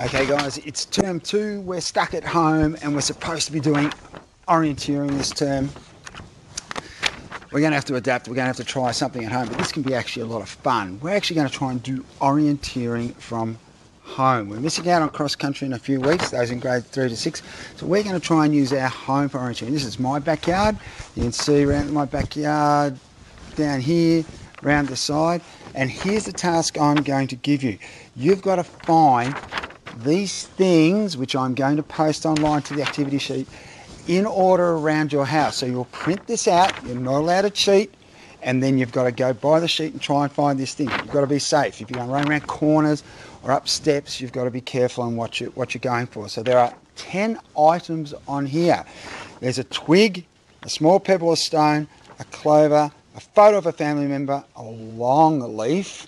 Okay guys, it's term 2, we're stuck at home and we're supposed to be doing orienteering this term. We're going to have to adapt, we're going to have to try something at home, but this can be actually a lot of fun. We're actually going to try and do orienteering from home. We're missing out on cross country in a few weeks, those in grade 3 to 6, so we're going to try and use our home for orienteering. This is my backyard, you can see around my backyard, down here, around the side, and here's the task I'm going to give you. You've got to find these things, which I'm going to post online to the activity sheet, in order around your house. So you'll print this out, you're not allowed to cheat, and then you've got to go by the sheet and try and find this thing. You've got to be safe. If you're going to run around corners or up steps, you've got to be careful on what you're going for. So there are 10 items on here. There's a twig, a small pebble or stone, a clover, a photo of a family member, a long leaf,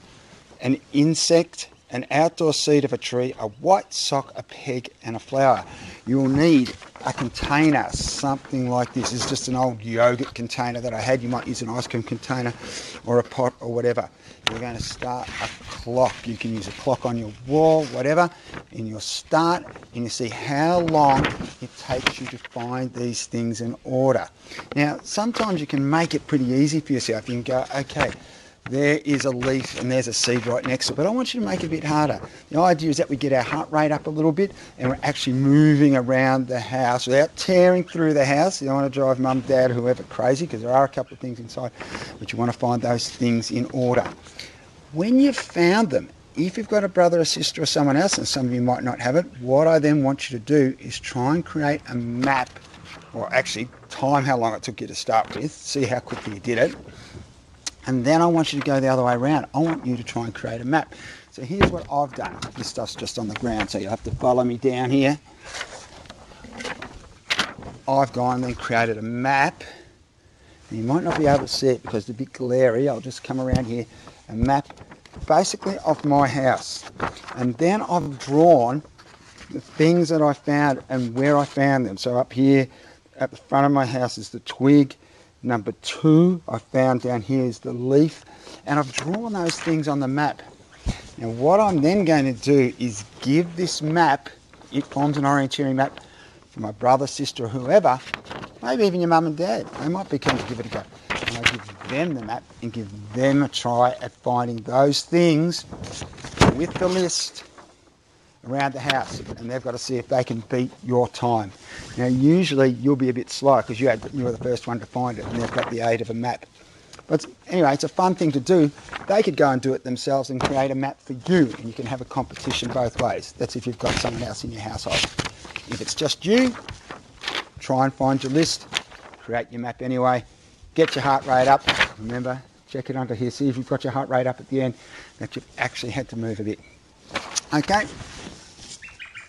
an insect, an outdoor seed of a tree, a white sock, a peg, and a flower. You'll need a container, something like this. This is just an old yogurt container that I had. You might use an ice cream container or a pot or whatever. You're going to start a clock. You can use a clock on your wall, whatever, and you'll start and you see how long it takes you to find these things in order. Now, sometimes you can make it pretty easy for yourself. You can go, okay, there is a leaf and there's a seed right next to it, but I want you to make it a bit harder. The idea is that we get our heart rate up a little bit and we're actually moving around the house without tearing through the house. You don't want to drive mum, dad, whoever crazy, because there are a couple of things inside, but you want to find those things in order. When you've found them, if you've got a brother or sister or someone else, and some of you might not have it, what I then want you to do is try and create a map, or actually time how long it took you to start with, see how quickly you did it. And then I want you to go the other way around. I want you to try and create a map. So here's what I've done. This stuff's just on the ground, so you'll have to follow me down here. I've gone and created a map. And you might not be able to see it because it's a bit glary. I'll just come around here. A map basically of my house. And then I've drawn the things that I found and where I found them. So up here at the front of my house is the twig. Number 2 I found down here is the leaf, and I've drawn those things on the map. Now what I'm then going to do is give this map, it forms an orienteering map for my brother, sister, or whoever, maybe even your mum and dad. They might be keen to give it a go. And I give them the map and give them a try at finding those things with the list around the house, and they've got to see if they can beat your time. Now usually you'll be a bit slow because you were the first one to find it and they've got the aid of a map. But anyway, it's a fun thing to do. They could go and do it themselves and create a map for you, and you can have a competition both ways. That's if you've got someone else in your household. If it's just you, try and find your list, create your map anyway, get your heart rate up. Remember, check it under here, see if you've got your heart rate up at the end, that you've actually had to move a bit. Okay,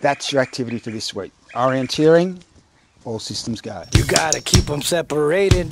that's your activity for this week. Orienteering, all systems go. You gotta keep them separated.